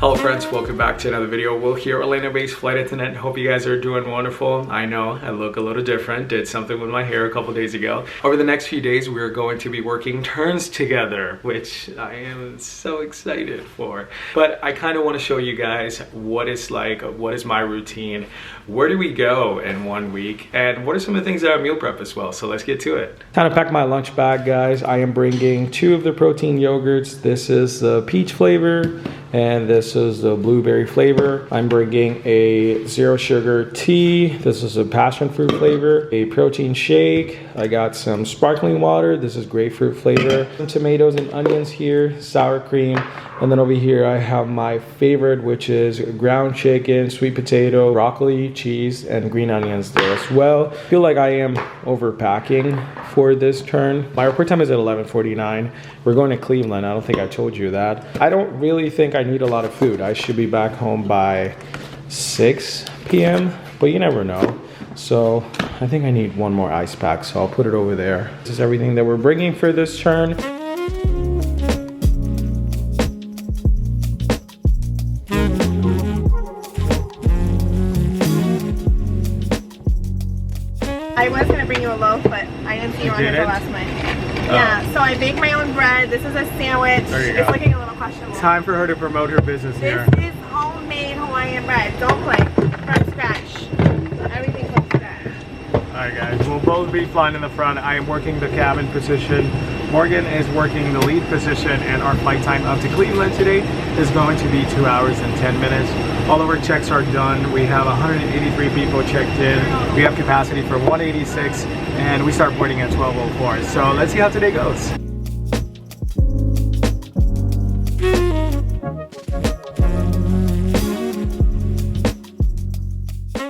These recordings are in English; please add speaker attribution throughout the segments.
Speaker 1: Hello friends, welcome back to another video. Will here, Orlando-based flight attendant. Hope you guys are doing wonderful. I know I look a little different. Did something with my hair a couple days ago. Over the next few days, we're going to be working turns together, which I am so excited for. But I kind of want to show you guys what it's like, what is my routine, where do we go in 1 week, and what are some of the things that I meal prep as well. So let's get to it. Time to pack my lunch bag, guys. I am bringing 2 of the protein yogurts. This is the peach flavor, and this is the blueberry flavor. I'm bringing a 0 sugar tea. This is a passion fruit flavor. A protein shake. I got some sparkling water. This is grapefruit flavor. Some tomatoes and onions here, sour cream. And then over here I have my favorite, which is ground chicken, sweet potato, broccoli, cheese, and green onions there as well. I feel like I am overpacking for this turn. My report time is at 11:49. We're going to Cleveland. I don't think I told you that. I don't really think I need a lot of food. I should be back home by 6 p.m., but you never know. So I think I need one more ice pack, so I'll put it over there. This is everything that we're bringing for this turn.
Speaker 2: I was going to bring you a loaf, but I didn't see you on here till last night. Oh. Yeah, so I baked my own bread. This is a sandwich. It's looking a little questionable.
Speaker 1: It's time for her to promote her business here.
Speaker 2: This is homemade Hawaiian bread. Don't play. From scratch. Everything from scratch.
Speaker 1: Alright guys, we'll both be flying in the front. I am working the cabin position. Morgan is working the lead position, and our flight time up to Cleveland today is going to be 2 hours and 10 minutes. All of our checks are done. We have 183 people checked in. We have capacity for 186, and we start boarding at 12:04. So let's see how today goes.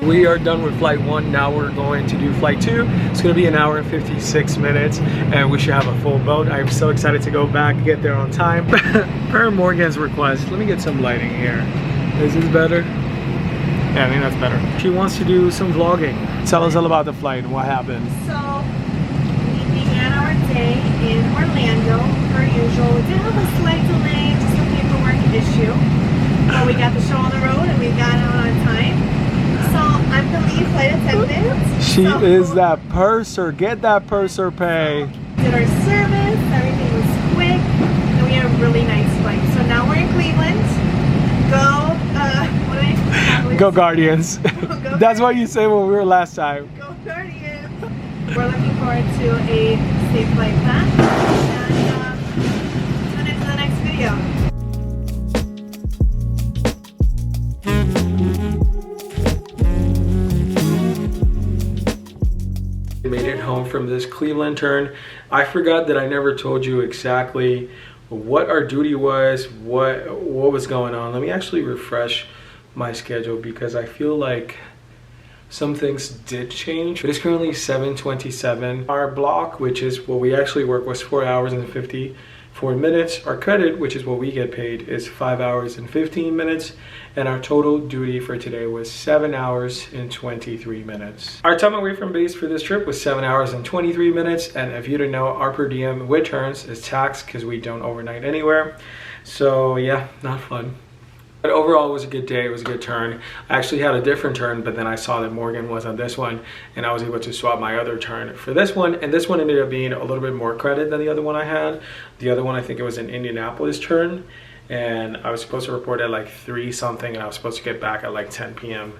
Speaker 1: We are done with flight 1. Now we're going to do flight 2. It's going to be 1 hour and 56 minutes, and we should have a full boat. I'm so excited to go back, get there on time. Per Morgan's request, let me get some lighting here. Is this better? Yeah, I think that's better. She wants to do some vlogging. Tell us all about the flight and what happened.
Speaker 2: So, we began our day in Orlando, per usual. We did have a slight delay, just a paperwork issue. But we got the show on the road and we got out on time. So, I'm the lead flight attendant.
Speaker 1: She is that purser. Get that purser pay.
Speaker 2: Did our service, everything was quick, and we had a really nice flight. So now we're in Cleveland.
Speaker 1: Go Guardians.
Speaker 2: Go
Speaker 1: That's what you said when we were last time.
Speaker 2: Go Guardians. We're looking forward to a safe flight back, and tune into the next video.
Speaker 1: Made it home from this Cleveland turn. I forgot that I never told you exactly what our duty was, what was going on. Let me actually refresh my schedule because I feel like some things did change. It is currently 7:27. Our block, which is what we actually work, was 4 hours and 54 minutes. Our credit, which is what we get paid, is 5 hours and 15 minutes. And our total duty for today was 7 hours and 23 minutes. Our time away from base for this trip was 7 hours and 23 minutes. And if you didn't know, our per diem with turns is taxed because we don't overnight anywhere. So yeah, not fun. But overall, it was a good day. It was a good turn. I actually had a different turn, but then I saw that Morgan was on this one, and I was able to swap my other turn for this one. And this one ended up being a little bit more credit than the other one I had. The other one, I think it was an Indianapolis turn, and I was supposed to report at like 3 something, and I was supposed to get back at like 10 p.m.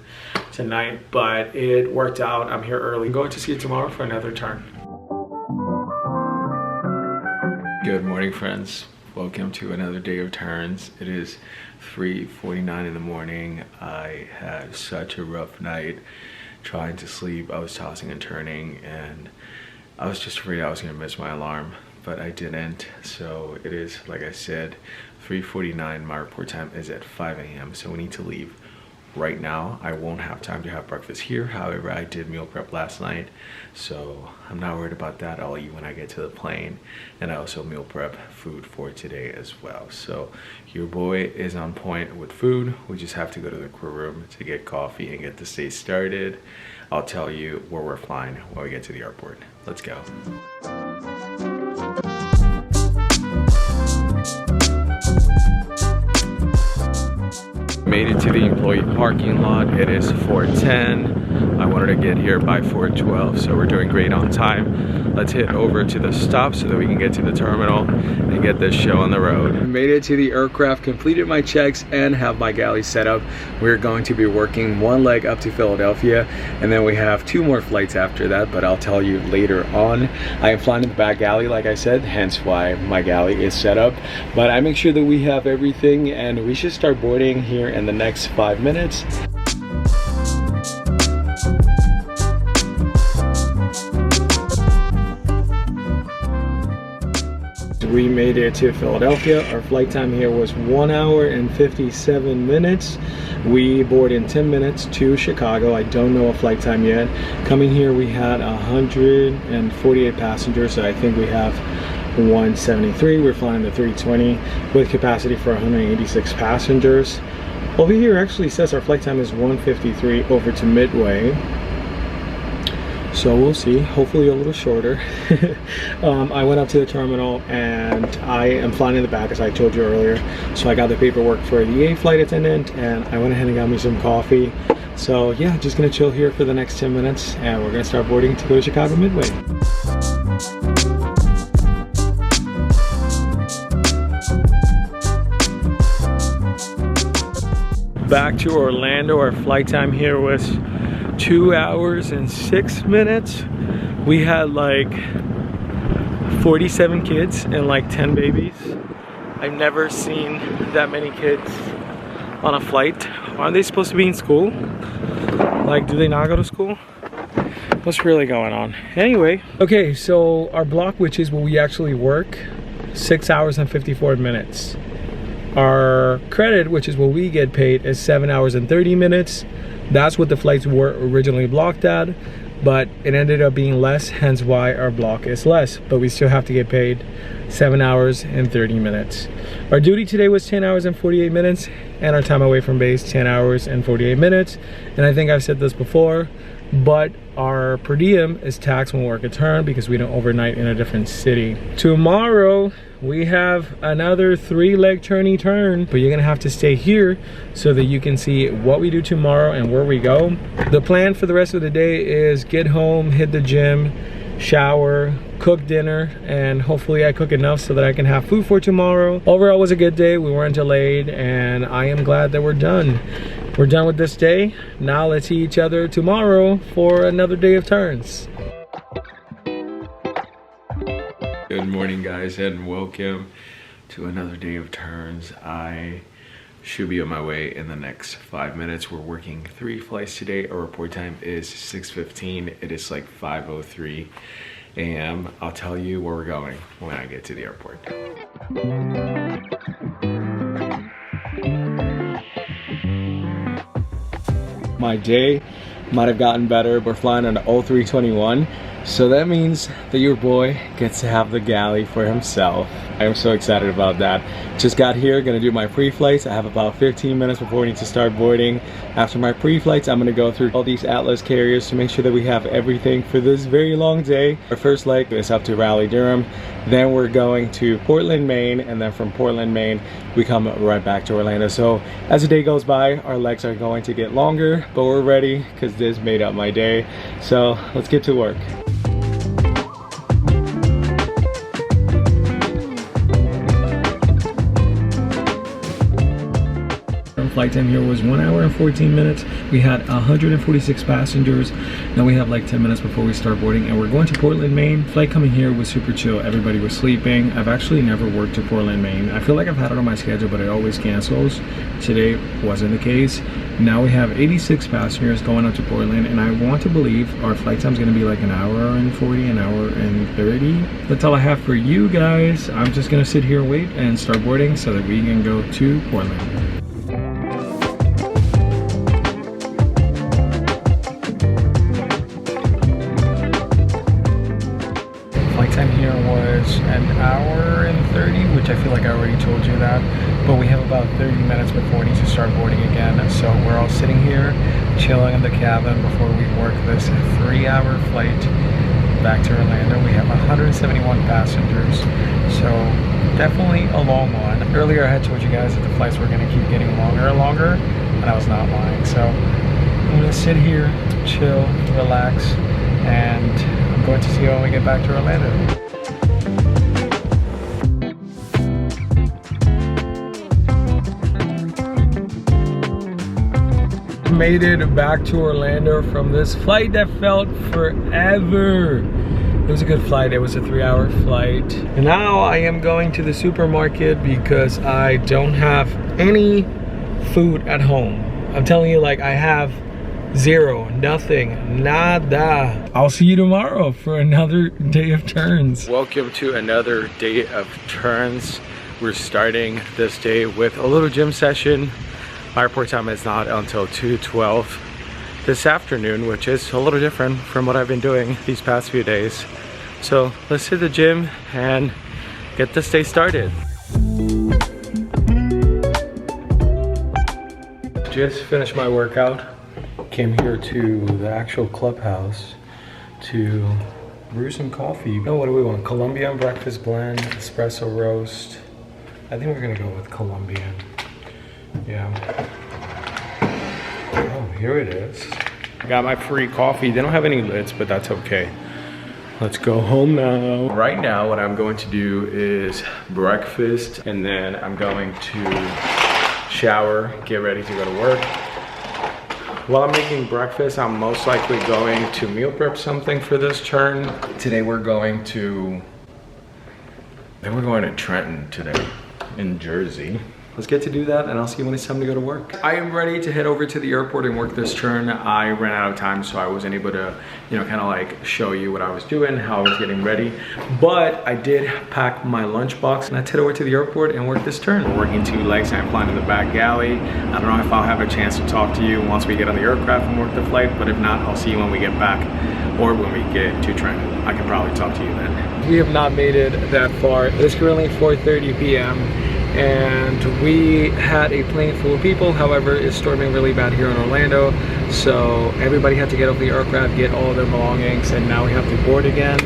Speaker 1: tonight, but it worked out. I'm here early. I'm going to see you tomorrow for another turn. Good morning, friends. Welcome to another day of turns. It is 3:49 in the morning. I had such a rough night trying to sleep. I was tossing and turning, and I was just afraid I was gonna miss my alarm, but I didn't. So it is, like I said, 3:49. My report time is at 5 a.m. so we need to leave right now. I won't have time to have breakfast here. However, I did meal prep last night, so I'm not worried about that. I'll eat when I get to the plane, and I also meal prep food for today as well. So your boy is on point with food. We just have to go to the crew room to get coffee and get the day started. I'll tell you where we're flying when we get to the airport. Let's go. to the employee parking lot. It is 4:10. I wanted to get here by 4:12, so we're doing great on time. Let's head over to the stop so that we can get to the terminal and get this show on the road. I made it to the aircraft, completed my checks, and have my galley set up. We're going to be working one leg up to Philadelphia, and then we have 2 more flights after that, but I'll tell you later on. I am flying in the back galley, like I said, hence why my galley is set up. But I make sure that we have everything, and we should start boarding here in the next 5 minutes. We made it to Philadelphia. Our flight time here was 1 hour and 57 minutes. We board in 10 minutes to Chicago. I don't know a flight time yet. Coming here, we had 148 passengers, so I think we have 173. We're flying the 320 with capacity for 186 passengers. Over here actually says our flight time is 1:53 over to Midway. So we'll see, hopefully a little shorter. I went up to the terminal and I am flying in the back, as I told you earlier. So I got the paperwork for the A flight attendant, and I went ahead and got me some coffee. So yeah, just gonna chill here for the next 10 minutes, and we're gonna start boarding to go to Chicago Midway. Back to Orlando. Our flight time here was 2 hours and 6 minutes. We had like 47 kids and like 10 babies. I've never seen that many kids on a flight. Aren't they supposed to be in school? Like, do they not go to school? What's really going on? Anyway, okay, so our block, which is where we actually work, 6 hours and 54 minutes. Our credit, which is what we get paid, is 7 hours and 30 minutes. That's what the flights were originally blocked at, but it ended up being less, hence why our block is less. But we still have to get paid 7 hours and 30 minutes. Our duty today was 10 hours and 48 minutes, and our time away from base, 10 hours and 48 minutes. And I think I've said this before, but our per diem is taxed when we work a turn because we don't overnight in a different city. Tomorrow, we have another 3-leg turny turn, but you're gonna have to stay here so that you can see what we do tomorrow and where we go. The plan for the rest of the day is get home, hit the gym, shower, cook dinner, and hopefully I cook enough so that I can have food for tomorrow. Overall, it was a good day. We weren't delayed, and I am glad that we're done. We're done with this day. Now let's see each other tomorrow for another day of turns. Good morning, guys, and welcome to another day of turns. I should be on my way in the next 5 minutes. We're working 3 flights today. Our report time is 6:15. It is like 5:03 a.m. I'll tell you where we're going when I get to the airport. My day might have gotten better. We're flying on the 0321. So that means that your boy gets to have the galley for himself. I am so excited about that. Just got here, gonna do my pre-flights. I have about 15 minutes before we need to start boarding. After my pre-flights, I'm gonna go through all these Atlas carriers to make sure that we have everything for this very long day. Our first leg is up to Raleigh-Durham. Then we're going to Portland, Maine, and then from Portland, Maine, we come right back to Orlando. So as the day goes by, our legs are going to get longer, but we're ready because this made up my day. So let's get to work. Flight time here was 1 hour and 14 minutes. We had 146 passengers. Now we have like 10 minutes before we start boarding, and we're going to Portland, Maine. Flight coming here was super chill. Everybody was sleeping. I've actually never worked to Portland, Maine. I feel like I've had it on my schedule, but it always cancels. Today wasn't the case. Now we have 86 passengers going up to Portland, and I want to believe our flight time is going to be like an hour and 40, an hour and 30. That's all I have for you guys. I'm just going to sit here and wait and start boarding so that we can go to Portland. Time here was an hour and 30, which I feel like I already told you that, but we have about 30 minutes before we need to start boarding again. So we're all sitting here chilling in the cabin before we work this 3-hour flight back to Orlando. We have 171 passengers, so definitely a long one. Earlier I had told you guys that the flights were gonna keep getting longer and longer, and I was not lying. So I'm gonna sit here, chill, relax, and I'm going to see you when we get back to Orlando. Made it back to Orlando from this flight that felt forever. It was a good flight. It was a 3-hour flight. And now I am going to the supermarket because I don't have any food at home. I'm telling you, like, I have zero, nothing, nada. I'll see you tomorrow for another day of turns. Welcome to another day of turns. We're starting this day with a little gym session. My report time is not until 2:12 this afternoon, which is a little different from what I've been doing these past few days. So let's hit the gym and get this day started. Just finished my workout. Came here to the actual clubhouse to brew some coffee. Oh, what do we want? Colombian breakfast blend, espresso roast. I think we're gonna go with Colombian. Yeah. Oh, here it is. I got my free coffee. They don't have any lids, but that's okay. Let's go home now. Right now, what I'm going to do is breakfast, and then I'm going to shower, get ready to go to work. While I'm making breakfast, I'm most likely going to meal prep something for this turn. Today we're going to Trenton today, in Jersey. Let's get to do that, and I'll see you when it's time to go to work. I am ready to head over to the airport and work this turn. I ran out of time, so I wasn't able to, you know, kind of like show you what I was doing, how I was getting ready. But I did pack my lunchbox, and let's head over to the airport and work this turn. We're working 2 legs, and I'm flying in the back galley. I don't know if I'll have a chance to talk to you once we get on the aircraft and work the flight, but if not, I'll see you when we get back or when we get to Trenton. I can probably talk to you then. We have not made it that far. It's currently 4:30 p.m. and we had a plane full of people. However, it's storming really bad here in Orlando, so everybody had to get off the aircraft, get all their belongings, and now we have to board again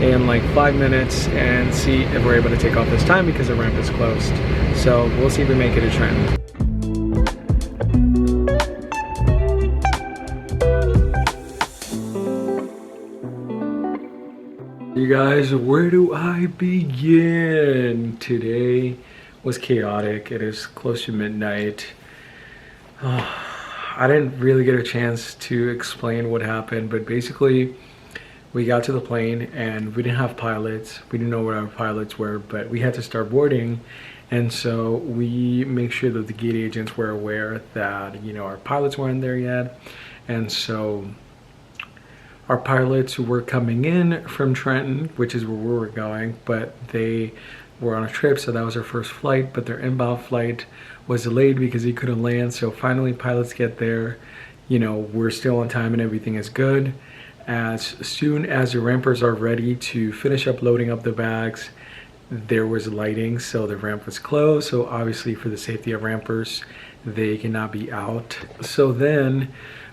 Speaker 1: in like 5 minutes and see if we're able to take off this time because the ramp is closed. So we'll see if we make it to Trenton. You guys, where do I begin? Today was chaotic. It is close to midnight. I didn't really get a chance to explain what happened, but basically we got to the plane and we didn't have pilots. We didn't know where our pilots were, but we had to start boarding. And so we make sure that the gate agents were aware that, you know, our pilots weren't there yet. And so our pilots were coming in from Trenton, which is where we were going, but they were on a trip, so that was our first flight, but their inbound flight was delayed because he couldn't land. So finally pilots get there, you know, we're still on time and everything is good. As soon as the rampers are ready to finish up loading up the bags, there was lighting, so the ramp was closed. So obviously for the safety of rampers, they cannot be out. So then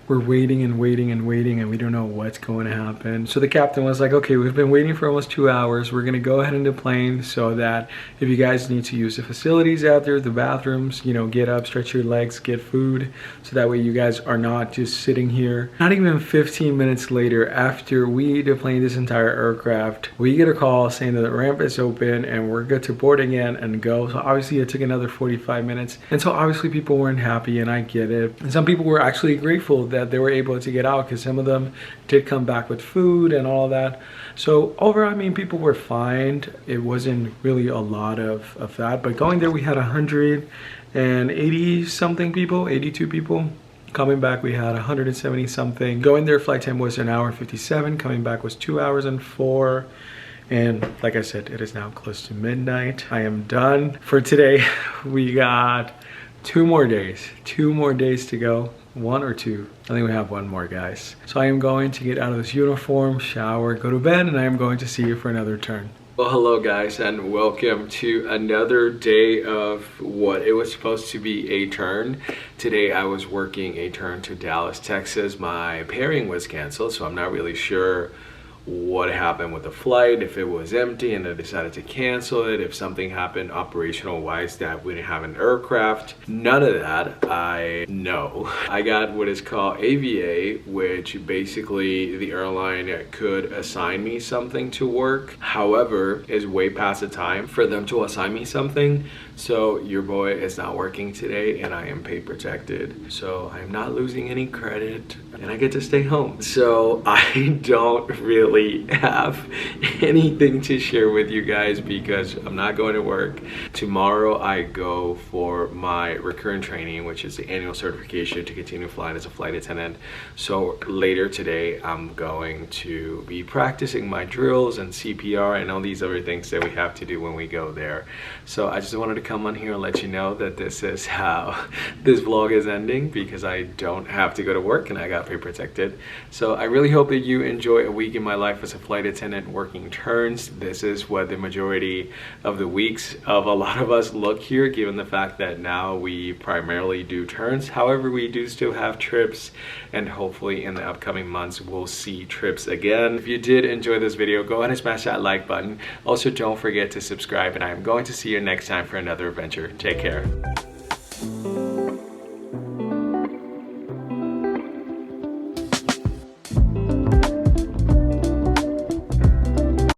Speaker 1: we're waiting and waiting and waiting, and we don't know what's going to happen. So the captain was like, okay, we've been waiting for almost 2 hours. We're gonna go ahead in the plane so that if you guys need to use the facilities out there, the bathrooms, you know, get up, stretch your legs, get food, so that way you guys are not just sitting here. Not even 15 minutes later, after we deplaned this entire aircraft, we get a call saying that the ramp is open and we're good to board again and go. So obviously it took another 45 minutes. And so obviously people weren't happy, and I get it. And some people were actually grateful that they were able to get out because some of them did come back with food and all that. So overall, I mean, people were fine. It wasn't really a lot of that, but going there we had 180 something people, 82 people. Coming back we had 170 something. Going there flight time was 1 hour 57, coming back was 2 hours and 4. And like I said, it is now close to midnight. I am done for today. We got 2 more days to go. 1 or 2. I think we have 1 more, guys. So I am going to get out of this uniform, shower, go to bed, and I am going to see you for another turn. Well, hello guys, and welcome to another day of what it was supposed to be a turn. Today I was working a turn to Dallas, Texas. My pairing was canceled, so I'm not really sure what happened with the flight, if it was empty and they decided to cancel it, if something happened operational wise that we didn't have an aircraft. None of that I know. I got what is called AVA, which basically the airline could assign me something to work. However, it's way past the time for them to assign me something. So your boy is not working today and I am pay protected. So I'm not losing any credit and I get to stay home. So I don't really have anything to share with you guys because I'm not going to work. Tomorrow I go for my recurrent training, which is the annual certification to continue flying as a flight attendant. So later today I'm going to be practicing my drills and CPR and all these other things that we have to do when we go there. So I just wanted to come on here and let you know that this is how this vlog is ending because I don't have to go to work and I got pay protected. So I really hope that you enjoy a week in my life as a flight attendant working turns. This is what the majority of the weeks of a lot of us look here, given the fact that now we primarily do turns. However, we do still have trips and hopefully in the upcoming months we'll see trips again. If you did enjoy this video, go ahead and smash that like button. Also, don't forget to subscribe and I'm going to see you next time for another adventure. Take care.